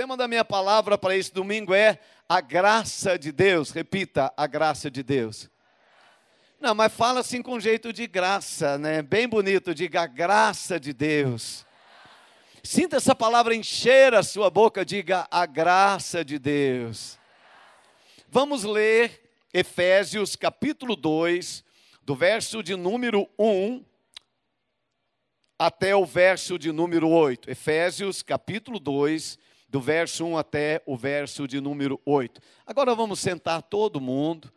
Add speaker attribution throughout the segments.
Speaker 1: tema da minha palavra para esse domingo é a graça de Deus. Repita, a graça de Deus. Não, mas fala assim com jeito de graça, né? Bem bonito, diga a graça de Deus. Sinta essa palavra encher a sua boca, diga a graça de Deus. Vamos ler Efésios capítulo 2, do verso de número 1 até o verso de número 8. Efésios capítulo 2, do verso 1 até o verso de número 8. Agora vamos sentar todo mundo.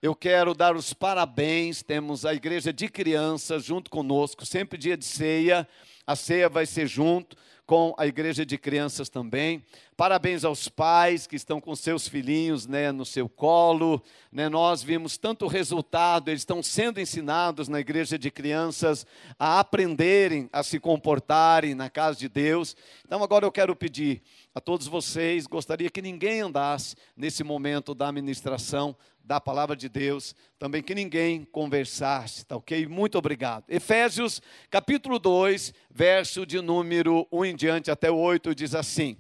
Speaker 1: Eu quero dar os parabéns, temos a igreja de crianças junto conosco, sempre dia de ceia, a ceia vai ser junto com a igreja de crianças também. Parabéns aos pais que estão com seus filhinhos, né, no seu colo, né, nós vimos tanto resultado, eles estão sendo ensinados na igreja de crianças a aprenderem, a se comportarem na casa de Deus. Então agora eu quero pedir a todos vocês, gostaria que ninguém andasse nesse momento da ministração da palavra de Deus, também que ninguém conversasse, tá ok? Muito obrigado. Efésios capítulo 2, verso de número 1 em diante até o 8, diz assim: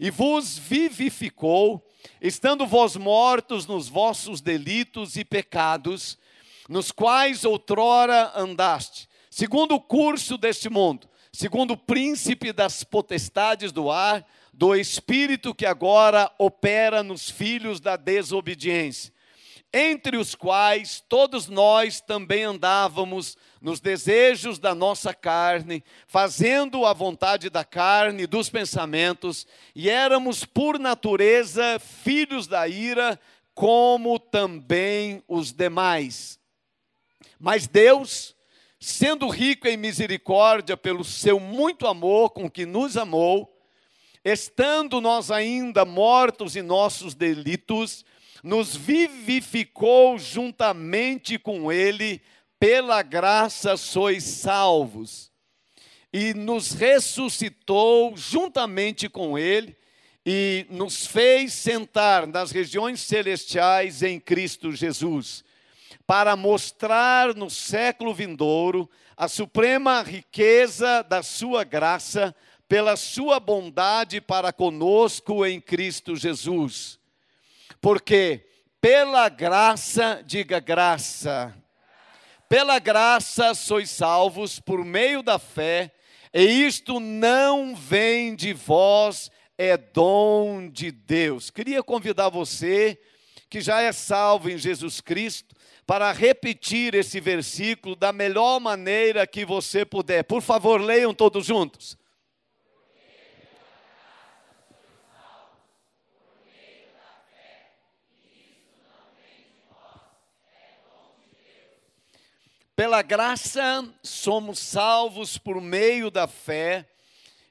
Speaker 1: E vos vivificou, estando vós mortos nos vossos delitos e pecados, nos quais outrora andaste, segundo o curso deste mundo, segundo o príncipe das potestades do ar, do espírito que agora opera nos filhos da desobediência, entre os quais todos nós também andávamos nos desejos da nossa carne, fazendo a vontade da carne e dos pensamentos, e éramos por natureza filhos da ira, como também os demais. Mas Deus, sendo rico em misericórdia pelo seu muito amor com que nos amou, estando nós ainda mortos em nossos delitos, nos vivificou juntamente com Ele, pela graça sois salvos, e nos ressuscitou juntamente com Ele, e nos fez sentar nas regiões celestiais em Cristo Jesus, para mostrar no século vindouro a suprema riqueza da sua graça, pela sua bondade para conosco em Cristo Jesus. Porque pela graça, diga graça, pela graça sois salvos por meio da fé, e isto não vem de vós, é dom de Deus. Queria convidar você, que já é salvo em Jesus Cristo, para repetir esse versículo da melhor maneira que você puder. Por favor, leiam todos juntos. Pela graça somos salvos por meio da fé,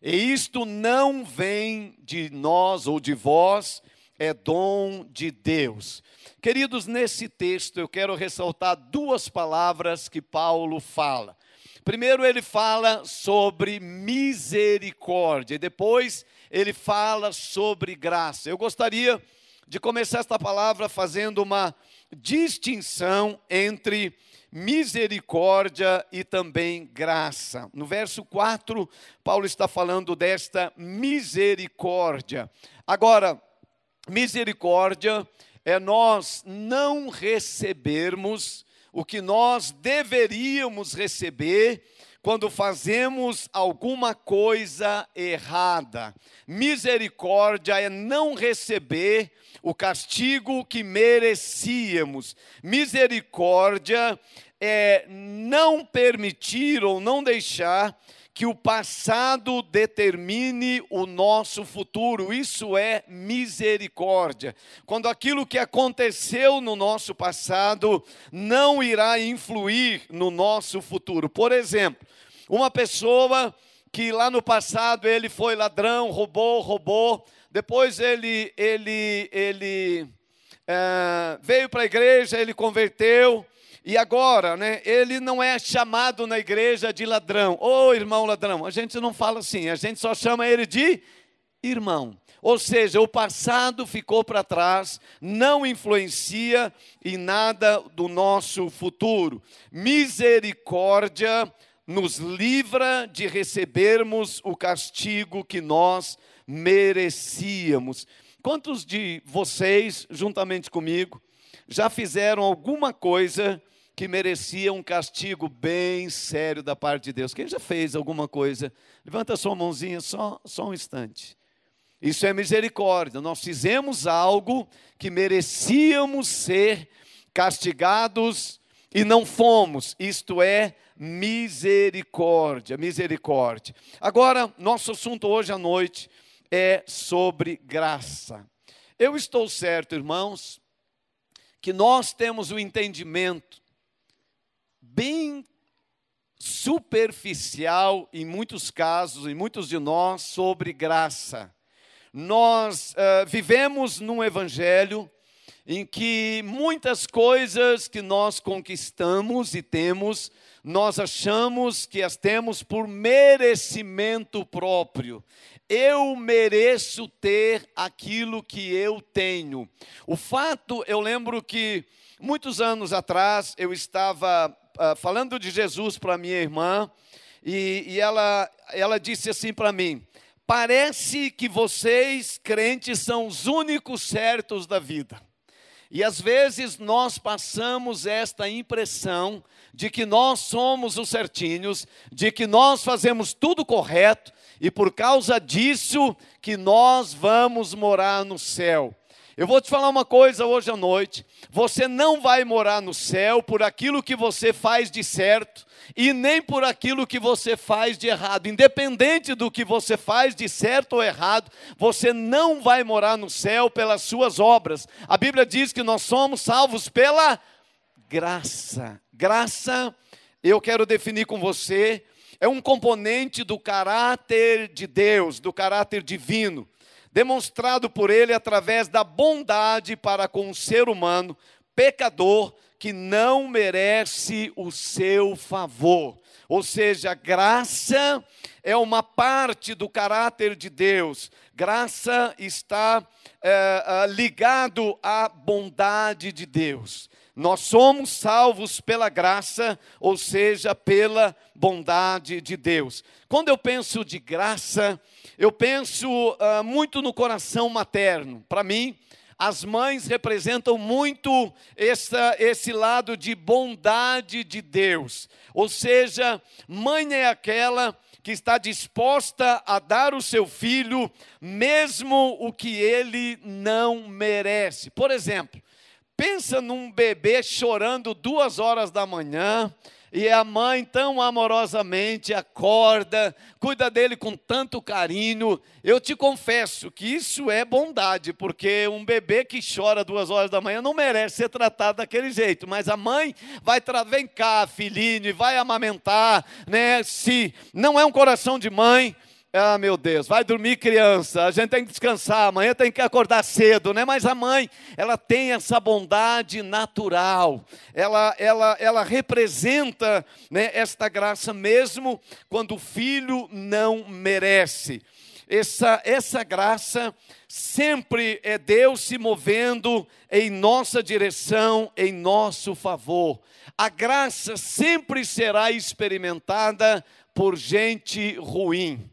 Speaker 1: e isto não vem de nós ou de vós, é dom de Deus. Queridos, nesse texto eu quero ressaltar duas palavras que Paulo fala. Primeiro ele fala sobre misericórdia, e depois ele fala sobre graça. Eu gostaria de começar esta palavra fazendo uma distinção entre misericórdia e também graça. No verso 4, Paulo está falando desta misericórdia. Agora, misericórdia é nós não recebermos o que nós deveríamos receber quando fazemos alguma coisa errada. Misericórdia é não receber o castigo que merecíamos. Misericórdia é não permitir ou não deixar que o passado determine o nosso futuro. Isso é misericórdia. Quando aquilo que aconteceu no nosso passado não irá influir no nosso futuro. Por exemplo, uma pessoa que lá no passado ele foi ladrão, roubou, depois ele veio para a igreja, ele converteu, e agora, né, ele não é chamado na igreja de ladrão. Ô irmão ladrão, a gente não fala assim, a gente só chama ele de irmão. Ou seja, o passado ficou para trás, não influencia em nada do nosso futuro. Misericórdia nos livra de recebermos o castigo que nós merecíamos. Quantos de vocês, juntamente comigo, já fizeram alguma coisa que merecia um castigo bem sério da parte de Deus? Quem já fez alguma coisa? Levanta a sua mãozinha só um instante. Isso é misericórdia. Nós fizemos algo que merecíamos ser castigados e não fomos. Isto é misericórdia, misericórdia. Agora, nosso assunto hoje à noite é sobre graça. Eu estou certo, irmãos, que nós temos o entendimento bem superficial, em muitos casos, em muitos de nós, sobre graça. Nós vivemos num evangelho em que muitas coisas que nós conquistamos e temos, nós achamos que as temos por merecimento próprio. Eu mereço ter aquilo que eu tenho. O fato, eu lembro que muitos anos atrás eu estava falando de Jesus para minha irmã e ela disse assim para mim: parece que vocês, crentes, são os únicos certos da vida. E às vezes nós passamos esta impressão de que nós somos os certinhos, de que nós fazemos tudo correto, e por causa disso que nós vamos morar no céu. Eu vou te falar uma coisa hoje à noite: você não vai morar no céu por aquilo que você faz de certo e nem por aquilo que você faz de errado. Independente do que você faz de certo ou errado, você não vai morar no céu pelas suas obras. A Bíblia diz que nós somos salvos pela graça. Graça, eu quero definir com você, é um componente do caráter de Deus, do caráter divino, demonstrado por Ele através da bondade para com o ser humano pecador que não merece o seu favor. Ou seja, graça é uma parte do caráter de Deus. Graça está ligado à bondade de Deus. Nós somos salvos pela graça, ou seja, pela bondade de Deus. Quando eu penso de graça, eu penso muito no coração materno. Para mim, as mães representam muito esse lado de bondade de Deus. Ou seja, mãe é aquela que está disposta a dar o seu filho, mesmo o que ele não merece. Por exemplo, pensa num bebê chorando 2 horas da manhã, e a mãe tão amorosamente acorda, cuida dele com tanto carinho. Eu te confesso que isso é bondade, porque um bebê que chora 2 horas da manhã não merece ser tratado daquele jeito, mas a mãe vai vem cá, filhinho, e vai amamentar, né? Se não é um coração de mãe, ah, meu Deus, vai dormir, criança, a gente tem que descansar, amanhã tem que acordar cedo, né? Mas a mãe, ela tem essa bondade natural, ela representa, né, esta graça mesmo quando o filho não merece. Essa graça sempre é Deus se movendo em nossa direção, em nosso favor. A graça sempre será experimentada por gente ruim.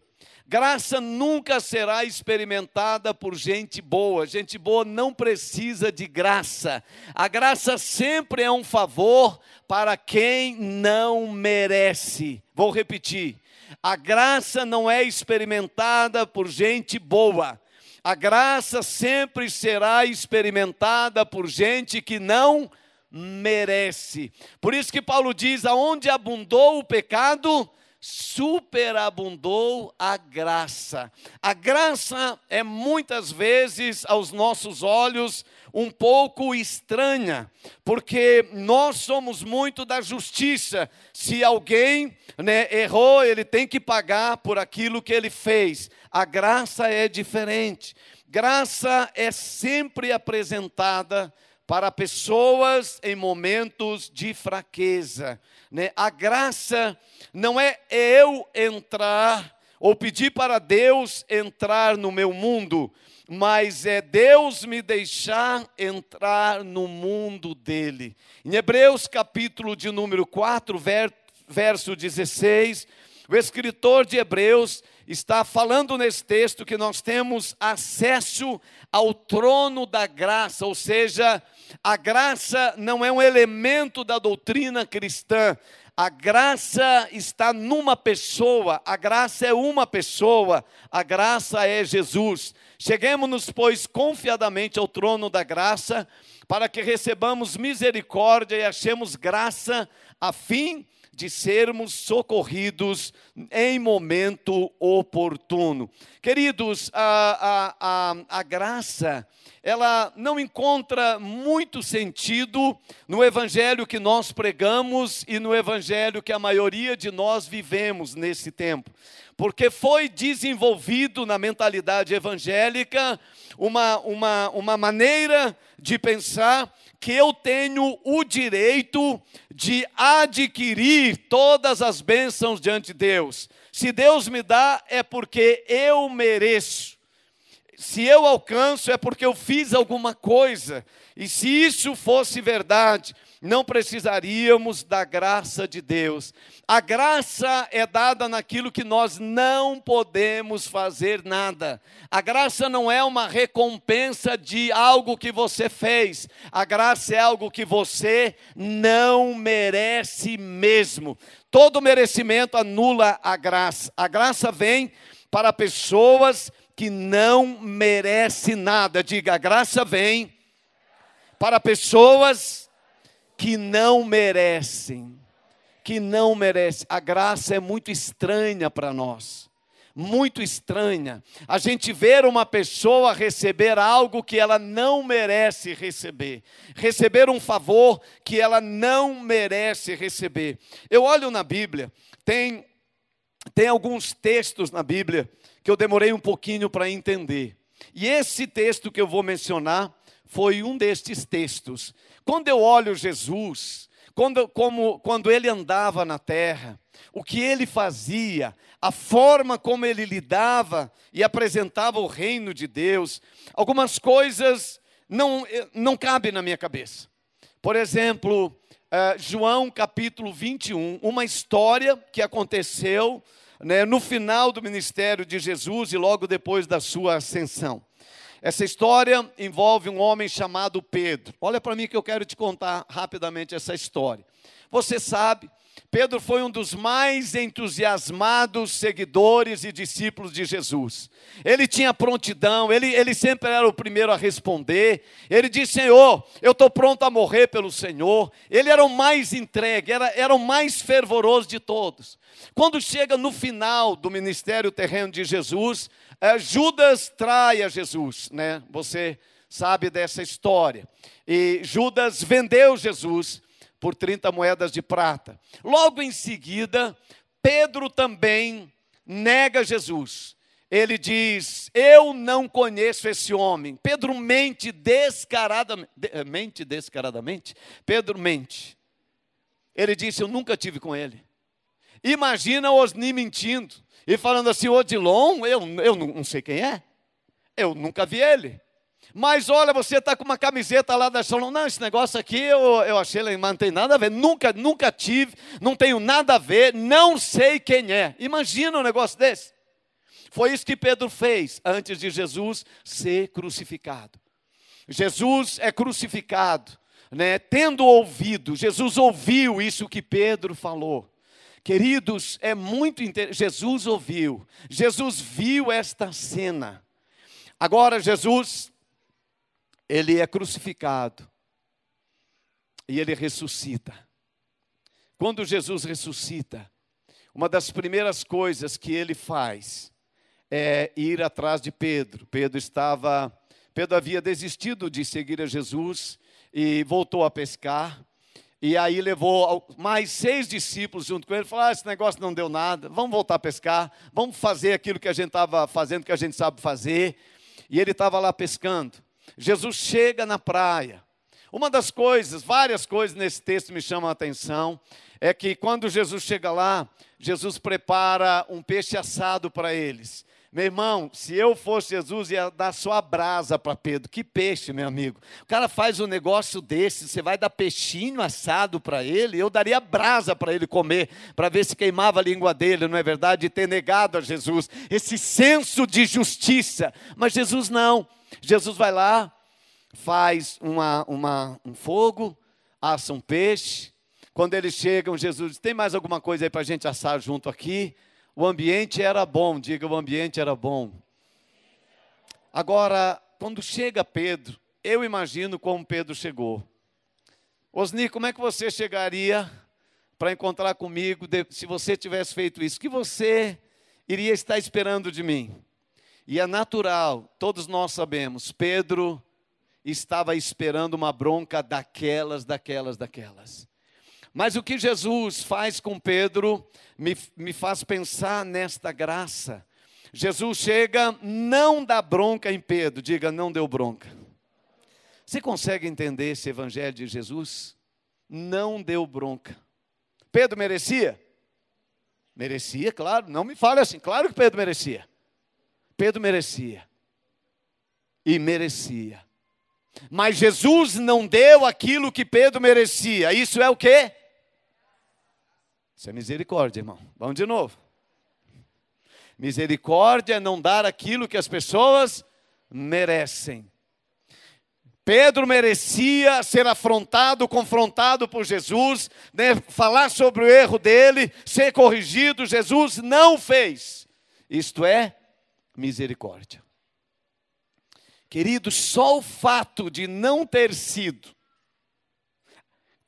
Speaker 1: Graça nunca será experimentada por gente boa. Gente boa não precisa de graça. A graça sempre é um favor para quem não merece. Vou repetir. A graça não é experimentada por gente boa. A graça sempre será experimentada por gente que não merece. Por isso que Paulo diz: aonde abundou o pecado, superabundou a graça. A graça é muitas vezes, aos nossos olhos, um pouco estranha, porque nós somos muito da justiça. Se alguém, né, errou, ele tem que pagar por aquilo que ele fez. A graça é diferente. Graça é sempre apresentada para pessoas em momentos de fraqueza, né? A graça não é eu entrar ou pedir para Deus entrar no meu mundo, mas é Deus me deixar entrar no mundo dele. Em Hebreus capítulo de número 4, verso 16, o escritor de Hebreus, está falando nesse texto que nós temos acesso ao trono da graça, ou seja, a graça não é um elemento da doutrina cristã. A graça está numa pessoa, a graça é uma pessoa, a graça é Jesus. Cheguemos-nos, pois, confiadamente ao trono da graça, para que recebamos misericórdia e achemos graça, a fim de sermos socorridos em momento oportuno. Queridos, a graça, ela não encontra muito sentido no evangelho que nós pregamos e no evangelho que a maioria de nós vivemos nesse tempo. Porque foi desenvolvido na mentalidade evangélica uma maneira de pensar que eu tenho o direito de adquirir todas as bênçãos diante de Deus. Se Deus me dá, é porque eu mereço. Se eu alcanço, é porque eu fiz alguma coisa. E se isso fosse verdade, não precisaríamos da graça de Deus. A graça é dada naquilo que nós não podemos fazer nada. A graça não é uma recompensa de algo que você fez. A graça é algo que você não merece mesmo. Todo merecimento anula a graça. A graça vem para pessoas que não merecem nada. Diga, a graça vem para pessoas que não merecem, A graça é muito estranha para nós, muito estranha. A gente ver uma pessoa receber algo que ela não merece receber, receber um favor que ela não merece receber. Eu olho na Bíblia, tem alguns textos na Bíblia que eu demorei um pouquinho para entender. E esse texto que eu vou mencionar foi um destes textos. Quando eu olho Jesus, quando ele andava na terra, o que ele fazia, a forma como ele lidava e apresentava o reino de Deus, algumas coisas não cabem na minha cabeça. Por exemplo, João capítulo 21, uma história que aconteceu, no final do ministério de Jesus e logo depois da sua ascensão. Essa história envolve um homem chamado Pedro. Olha para mim que eu quero te contar rapidamente essa história. Você sabe, Pedro foi um dos mais entusiasmados seguidores e discípulos de Jesus. Ele tinha prontidão, ele sempre era o primeiro a responder. Ele disse, Senhor, eu estou pronto a morrer pelo Senhor. Ele era o mais entregue, era o mais fervoroso de todos. Quando chega no final do ministério terreno de Jesus, Judas trai a Jesus, Você sabe dessa história. E Judas vendeu Jesus por 30 moedas de prata. Logo em seguida, Pedro também nega Jesus. Ele diz, eu não conheço esse homem. Pedro mente descaradamente. Pedro mente. Ele disse, eu nunca tive com ele. Imagina Osni mentindo e falando assim, Odilon, eu não sei quem é. Eu nunca vi ele. Mas olha, você está com uma camiseta lá da Shalom. Não, esse negócio aqui eu achei, mas não tem nada a ver. Nunca tive, não tenho nada a ver, não sei quem é. Imagina um negócio desse. Foi isso que Pedro fez antes de Jesus ser crucificado. Jesus é crucificado, tendo ouvido, Jesus ouviu isso que Pedro falou. Queridos, é muito interessante. Jesus viu esta cena. Agora Jesus, ele é crucificado e ele ressuscita. Quando Jesus ressuscita, uma das primeiras coisas que ele faz é ir atrás de Pedro. Pedro havia desistido de seguir a Jesus e voltou a pescar. E aí levou mais 6 discípulos junto com ele, falou, esse negócio não deu nada, vamos voltar a pescar, vamos fazer aquilo que a gente estava fazendo, que a gente sabe fazer. E ele estava lá pescando. Jesus chega na praia. Uma das coisas, várias coisas nesse texto me chamam a atenção, é que quando Jesus chega lá, Jesus prepara um peixe assado para eles. Meu irmão, se eu fosse Jesus, ia dar só a brasa para Pedro. Que peixe, meu amigo. O cara faz um negócio desse, você vai dar peixinho assado para ele, eu daria brasa para ele comer, para ver se queimava a língua dele, não é verdade? De ter negado a Jesus. Esse senso de justiça. Mas Jesus não. Jesus vai lá, faz um fogo, assa um peixe. Quando eles chegam, Jesus diz, tem mais alguma coisa aí para a gente assar junto aqui? O ambiente era bom, diga, o ambiente era bom. Agora, quando chega Pedro, eu imagino como Pedro chegou. Osni, como é que você chegaria para encontrar comigo se você tivesse feito isso? O que você iria estar esperando de mim? E é natural, todos nós sabemos, Pedro estava esperando uma bronca daquelas. Mas o que Jesus faz com Pedro me faz pensar nesta graça. Jesus chega, não dá bronca em Pedro, diga, não deu bronca. Você consegue entender esse evangelho de Jesus? Não deu bronca. Pedro merecia? Merecia, claro, não me fale assim, claro que Pedro merecia. Pedro merecia. E merecia. Mas Jesus não deu aquilo que Pedro merecia. Isso é o quê? Isso é misericórdia, irmão. Vamos de novo. Misericórdia é não dar aquilo que as pessoas merecem. Pedro merecia ser afrontado, confrontado por Jesus, né, falar sobre o erro dele, ser corrigido. Jesus não fez. Isto é misericórdia. Querido, só o fato de não ter sido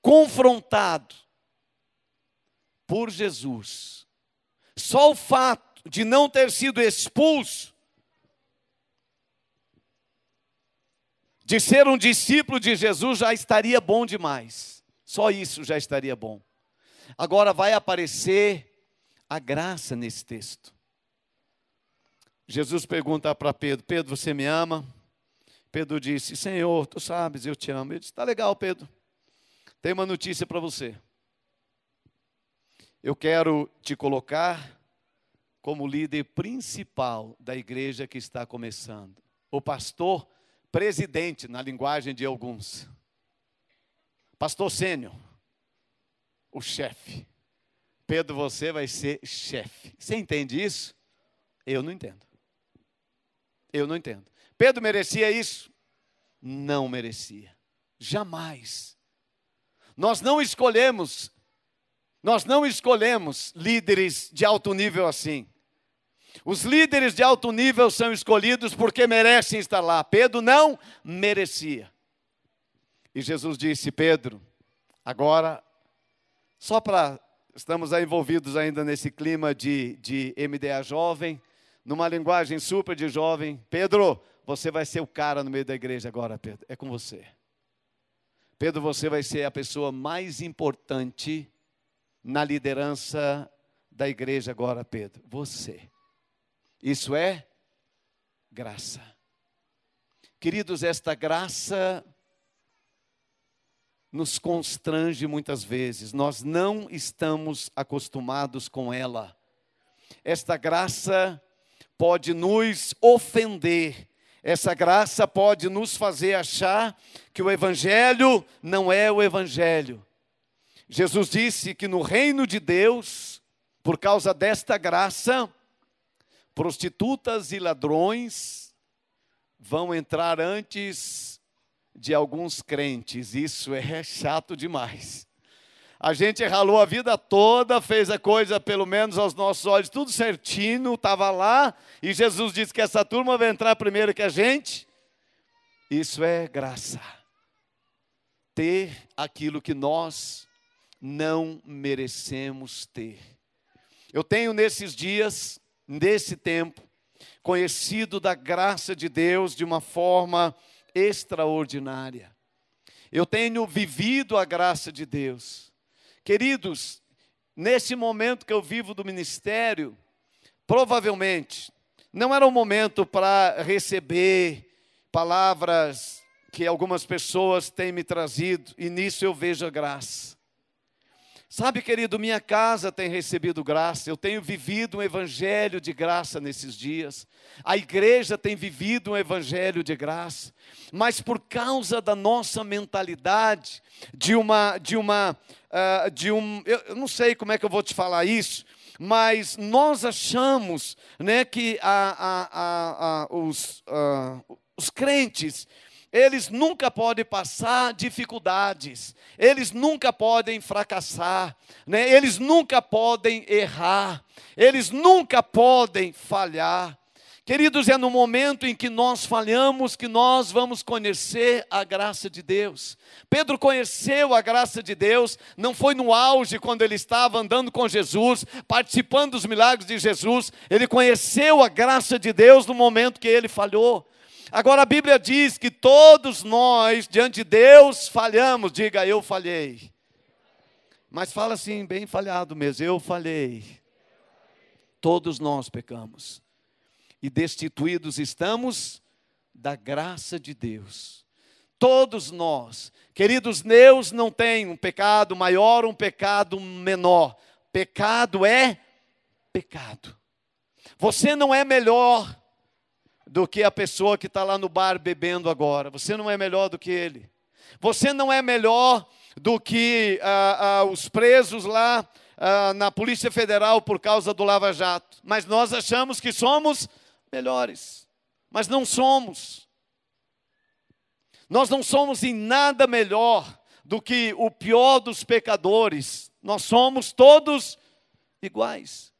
Speaker 1: confrontado por Jesus, só o fato de não ter sido expulso, de ser um discípulo de Jesus, já estaria bom demais. Só isso já estaria bom. Agora vai aparecer a graça nesse texto. Jesus pergunta para Pedro, Pedro, você me ama? Pedro disse, Senhor, tu sabes, eu te amo. Ele disse, tá legal, Pedro, tem uma notícia para você. Eu quero te colocar como líder principal da igreja que está começando. O pastor presidente, na linguagem de alguns. Pastor sênior, o chefe. Pedro, você vai ser chefe. Você entende isso? Eu não entendo. Eu não entendo. Pedro merecia isso? Não merecia. Jamais. Nós não escolhemos líderes de alto nível assim. Os líderes de alto nível são escolhidos porque merecem estar lá. Pedro não merecia. E Jesus disse, Pedro, agora, estamos aí envolvidos ainda nesse clima de MDA jovem, numa linguagem super de jovem. Pedro, você vai ser o cara no meio da igreja agora, Pedro. É com você. Pedro, você vai ser a pessoa mais importante na liderança da igreja agora, Pedro. Você. Isso é graça. Queridos, esta graça nos constrange muitas vezes. Nós não estamos acostumados com ela. Esta graça pode nos ofender. Essa graça pode nos fazer achar que o evangelho não é o evangelho. Jesus disse que no reino de Deus, por causa desta graça, prostitutas e ladrões vão entrar antes de alguns crentes. Isso é chato demais. A gente ralou a vida toda, fez a coisa, pelo menos aos nossos olhos, tudo certinho, estava lá, e Jesus disse que essa turma vai entrar primeiro que a gente. Isso é graça. Ter aquilo que nós não merecemos ter. Eu tenho nesses dias, nesse tempo, conhecido da graça de Deus de uma forma extraordinária. Eu tenho vivido a graça de Deus. Queridos, nesse momento que eu vivo do ministério, provavelmente não era um momento para receber palavras que algumas pessoas têm me trazido, e nisso eu vejo a graça. Sabe, querido, minha casa tem recebido graça, eu tenho vivido um evangelho de graça nesses dias, a igreja tem vivido um evangelho de graça, mas por causa da nossa mentalidade, eu não sei como é que eu vou te falar isso, mas nós achamos, né, que os crentes, eles nunca podem passar dificuldades, eles nunca podem fracassar, né? Eles nunca podem errar, eles nunca podem falhar. Queridos, é no momento em que nós falhamos que nós vamos conhecer a graça de Deus. Pedro conheceu a graça de Deus, não foi no auge quando ele estava andando com Jesus, participando dos milagres de Jesus, ele conheceu a graça de Deus no momento que ele falhou. Agora a Bíblia diz que todos nós, diante de Deus, falhamos. Diga, eu falhei. Mas fala assim, bem falhado mesmo, eu falhei. Todos nós pecamos. E destituídos estamos da graça de Deus. Todos nós. Queridos, Deus não tem um pecado maior, um pecado menor. Pecado é pecado. Você não é melhor do que a pessoa que está lá no bar bebendo agora. Você não é melhor do que ele. Você não é melhor do que os presos lá na Polícia Federal por causa do Lava Jato. Mas nós achamos que somos melhores. Mas não somos. Nós não somos em nada melhor do que o pior dos pecadores. Nós somos todos iguais.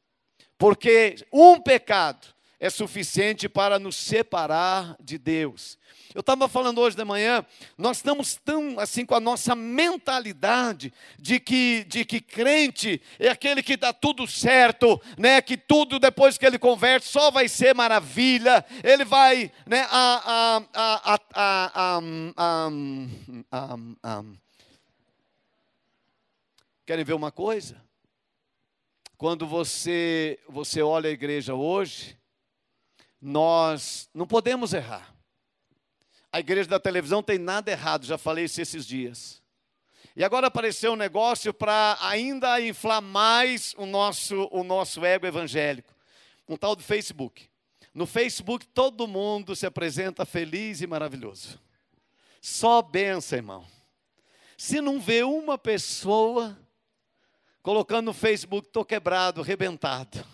Speaker 1: Porque um pecado é suficiente para nos separar de Deus. Eu estava falando hoje de manhã, nós estamos tão assim com a nossa mentalidade de que crente é aquele que dá tudo certo, né? Que tudo depois que ele converte só vai ser maravilha, ele vai, né? Querem ver uma coisa? Quando você olha a igreja hoje, nós não podemos errar. A igreja da televisão tem nada errado, já falei isso esses dias. E agora apareceu um negócio para ainda inflar mais o nosso ego evangélico. Um tal do Facebook. No Facebook todo mundo se apresenta feliz e maravilhoso. Só bênção, irmão. Se não vê uma pessoa colocando no Facebook, estou quebrado, arrebentado.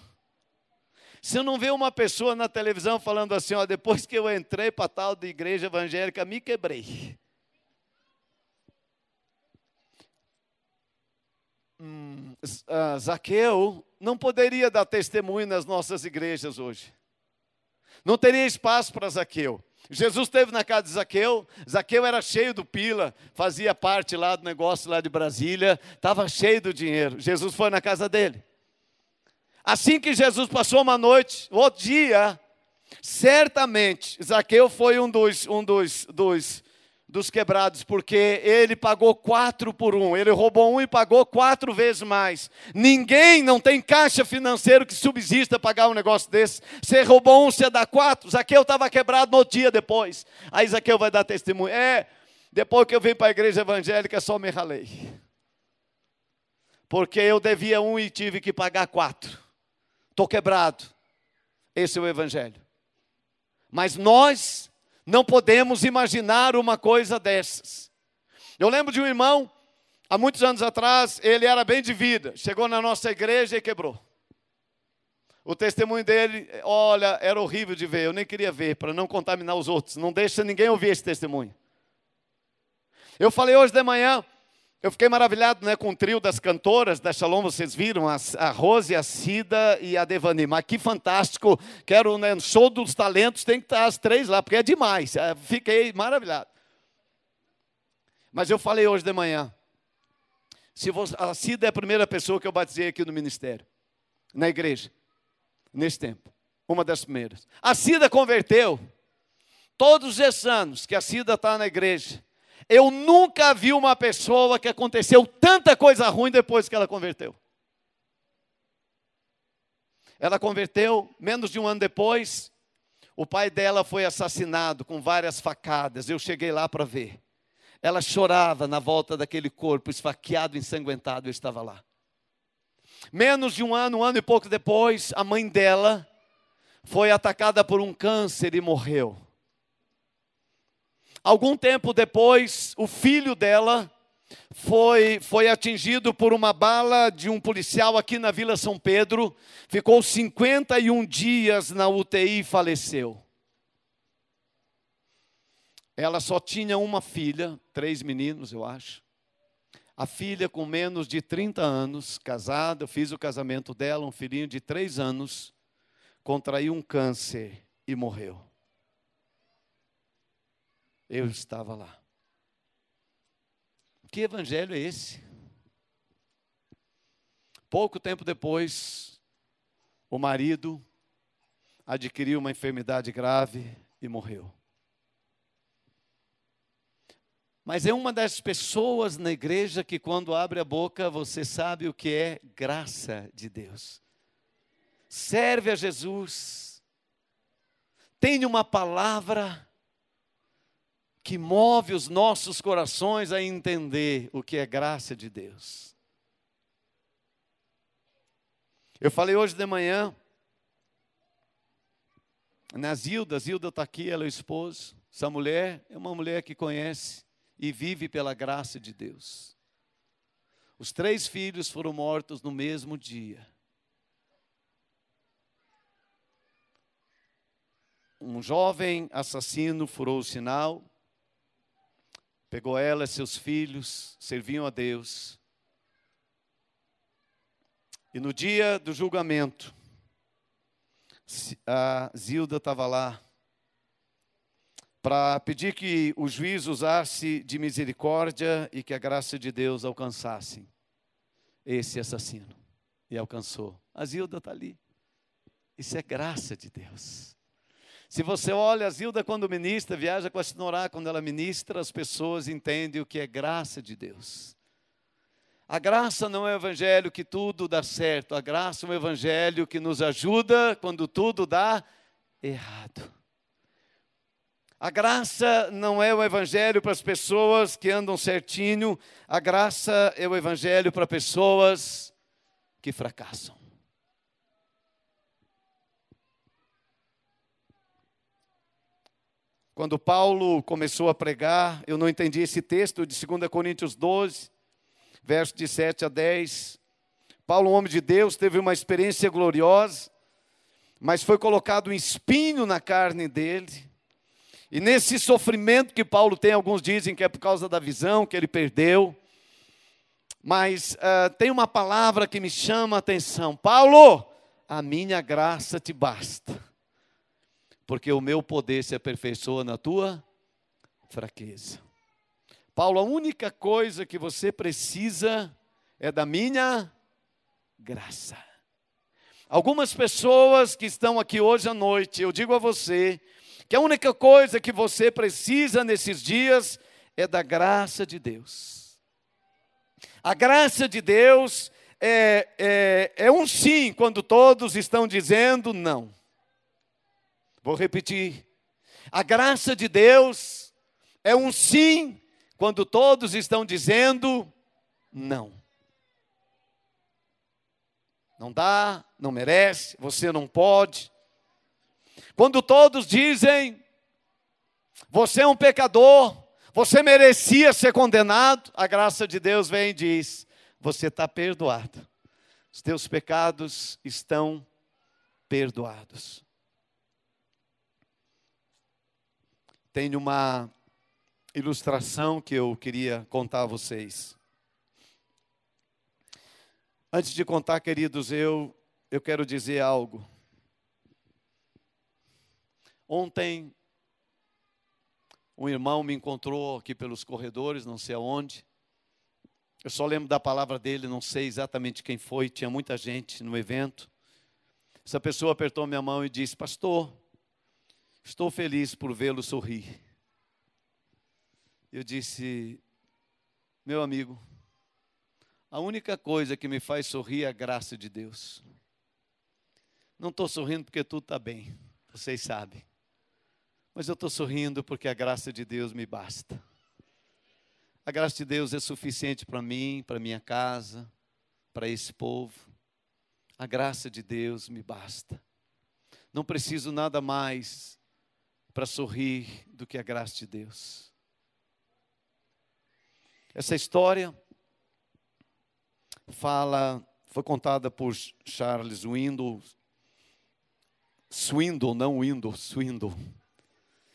Speaker 1: Se não vê uma pessoa na televisão falando assim, ó, depois que eu entrei para tal de igreja evangélica, me quebrei. Zaqueu não poderia dar testemunho nas nossas igrejas hoje. Não teria espaço para Zaqueu. Jesus esteve na casa de Zaqueu. Zaqueu era cheio do pila, fazia parte lá do negócio lá de Brasília, estava cheio do dinheiro. Jesus foi na casa dele. Assim que Jesus passou uma noite, outro dia, certamente, Zaqueu foi um dos quebrados, porque ele pagou 4 por 1, ele roubou 1 e pagou 4 vezes mais. Ninguém, não tem caixa financeiro que subsista pagar um negócio desse. Você roubou 1, você dá 4, Zaqueu estava quebrado no dia depois. Aí Zaqueu vai dar testemunho, depois que eu vim para a igreja evangélica só me ralei. Porque eu devia 1 e tive que pagar 4. Estou quebrado. Esse é o evangelho. Mas nós não podemos imaginar uma coisa dessas. Eu lembro de um irmão, há muitos anos atrás, ele era bem de vida. Chegou na nossa igreja e quebrou. O testemunho dele, olha, era horrível de ver. Eu nem queria ver, para não contaminar os outros. Não deixa ninguém ouvir esse testemunho. Eu falei hoje de manhã, eu fiquei maravilhado, né, com o trio das cantoras da Shalom, vocês viram, a Rose, a Cida e a Devani. Mas que fantástico, quero, né, no show dos talentos, tem que estar as 3 lá, porque é demais. Fiquei maravilhado. Mas eu falei hoje de manhã, a Cida é a primeira pessoa que eu batizei aqui no ministério, na igreja, nesse tempo. Uma das primeiras. A Cida converteu, todos esses anos que a Cida está na igreja, eu nunca vi uma pessoa que aconteceu tanta coisa ruim depois que ela converteu. Ela converteu, menos de um ano depois, o pai dela foi assassinado com várias facadas. Eu cheguei lá para ver. ela chorava na volta daquele corpo esfaqueado, ensanguentado, eu estava lá. Menos de um ano e pouco depois, a mãe dela foi atacada por um câncer e morreu. Algum tempo depois, o filho dela foi atingido por uma bala de um policial aqui na Vila São Pedro, ficou 51 dias na UTI e faleceu. Ela só tinha uma filha, 3 meninos, eu acho. A filha com menos de 30 anos, casada, eu fiz o casamento dela, um filhinho de 3 anos, contraiu um câncer e morreu. Eu estava lá. Que evangelho é esse? Pouco tempo depois, o marido adquiriu uma enfermidade grave e morreu. Mas é uma das pessoas na igreja que quando abre a boca, você sabe o que é graça de Deus. Serve a Jesus. Tem uma palavra que move os nossos corações a entender o que é graça de Deus. Eu falei hoje de manhã, na Zilda está aqui, ela é o esposo. Essa mulher é uma mulher que conhece e vive pela graça de Deus. Os 3 filhos foram mortos no mesmo dia. Um jovem assassino furou o sinal, pegou ela e seus filhos, serviam a Deus. E no dia do julgamento, a Zilda estava lá para pedir que o juiz usasse de misericórdia e que a graça de Deus alcançasse esse assassino. E alcançou. A Zilda está ali. Isso é graça de Deus. Se você olha, a Zilda quando ministra, viaja com a Sinorá, quando ela ministra, as pessoas entendem o que é graça de Deus. A graça não é um evangelho que tudo dá certo. A graça é um evangelho que nos ajuda quando tudo dá errado. A graça não é o evangelho para as pessoas que andam certinho. A graça é o evangelho para pessoas que fracassam. Quando Paulo começou a pregar, eu não entendi esse texto de 2 Coríntios 12, verso de 7 a 10. Paulo, um homem de Deus, teve uma experiência gloriosa, mas foi colocado um espinho na carne dele. E nesse sofrimento que Paulo tem, alguns dizem que é por causa da visão que ele perdeu. Mas tem uma palavra que me chama a atenção. Paulo, a minha graça te basta. Porque o meu poder se aperfeiçoa na tua fraqueza. Paulo, a única coisa que você precisa é da minha graça. Algumas pessoas que estão aqui hoje à noite, eu digo a você, que a única coisa que você precisa nesses dias é da graça de Deus. A graça de Deus é um sim quando todos estão dizendo não. Vou repetir. A graça de Deus é um sim quando todos estão dizendo não. Não dá, não merece, você não pode. Quando todos dizem, você é um pecador, você merecia ser condenado, a graça de Deus vem e diz, você está perdoado. Os teus pecados estão perdoados. Tenho uma ilustração que eu queria contar a vocês. Antes de contar, queridos, eu quero dizer algo. Ontem, um irmão me encontrou aqui pelos corredores, não sei aonde. Eu só lembro da palavra dele, não sei exatamente quem foi, tinha muita gente no evento. Essa pessoa apertou minha mão e disse, pastor, estou feliz por vê-lo sorrir. Eu disse, meu amigo, a única coisa que me faz sorrir é a graça de Deus. Não estou sorrindo porque tudo está bem, vocês sabem. Mas eu estou sorrindo porque a graça de Deus me basta. A graça de Deus é suficiente para mim, para minha casa, para esse povo. A graça de Deus me basta. Não preciso nada mais para sorrir do que a graça de Deus. Essa história foi contada por Charles Swindoll.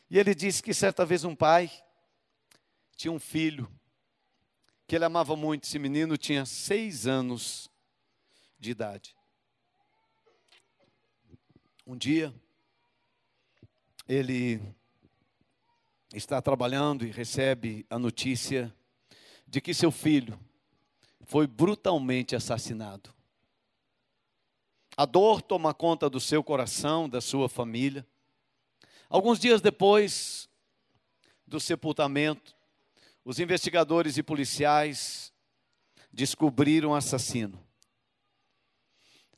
Speaker 1: E ele disse que certa vez um pai tinha um filho que ele amava muito. Esse menino tinha 6 anos de idade. Um dia, ele está trabalhando e recebe a notícia de que seu filho foi brutalmente assassinado. A dor toma conta do seu coração, da sua família. Alguns dias depois do sepultamento, os investigadores e policiais descobriram o assassino.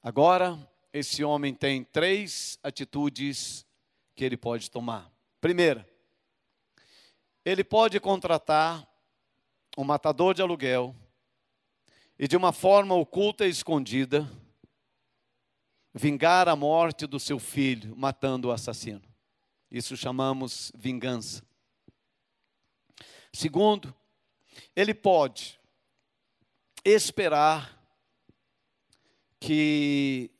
Speaker 1: Agora, esse homem tem 3 atitudes que ele pode tomar. Primeira, ele pode contratar um matador de aluguel e de uma forma oculta e escondida, vingar a morte do seu filho, matando o assassino. Isso chamamos vingança. Segundo, ele pode esperar que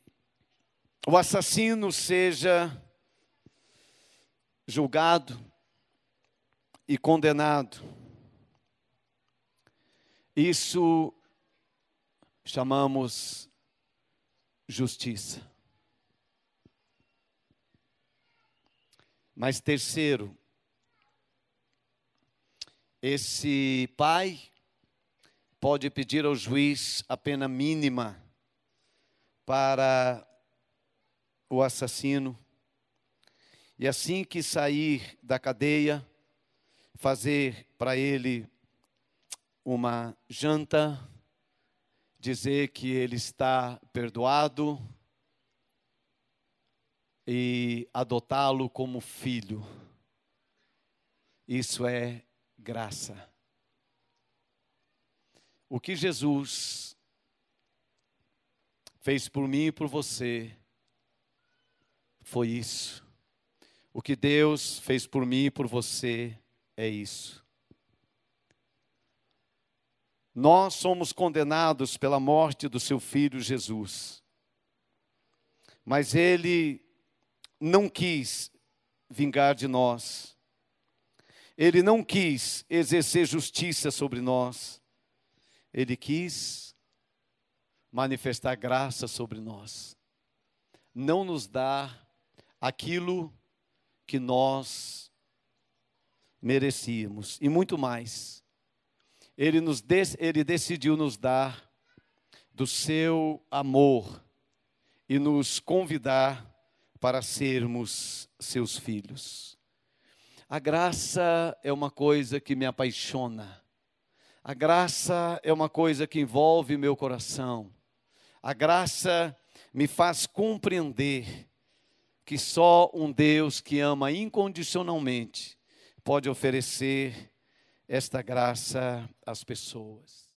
Speaker 1: o assassino seja julgado e condenado. Isso chamamos justiça. Mas terceiro, esse pai pode pedir ao juiz a pena mínima para o assassino, e assim que sair da cadeia, fazer para ele uma janta, dizer que ele está perdoado e adotá-lo como filho. Isso é graça. O que Jesus fez por mim e por você foi isso. O que Deus fez por mim e por você é isso. Nós somos condenados pela morte do seu filho Jesus. Mas ele não quis vingar de nós. Ele não quis exercer justiça sobre nós. Ele quis manifestar graça sobre nós. Não nos dar aquilo que nós merecíamos. E muito mais. Ele decidiu nos dar do seu amor e nos convidar para sermos seus filhos. A graça é uma coisa que me apaixona. A graça é uma coisa que envolve meu coração. A graça me faz compreender que só um Deus que ama incondicionalmente pode oferecer esta graça às pessoas.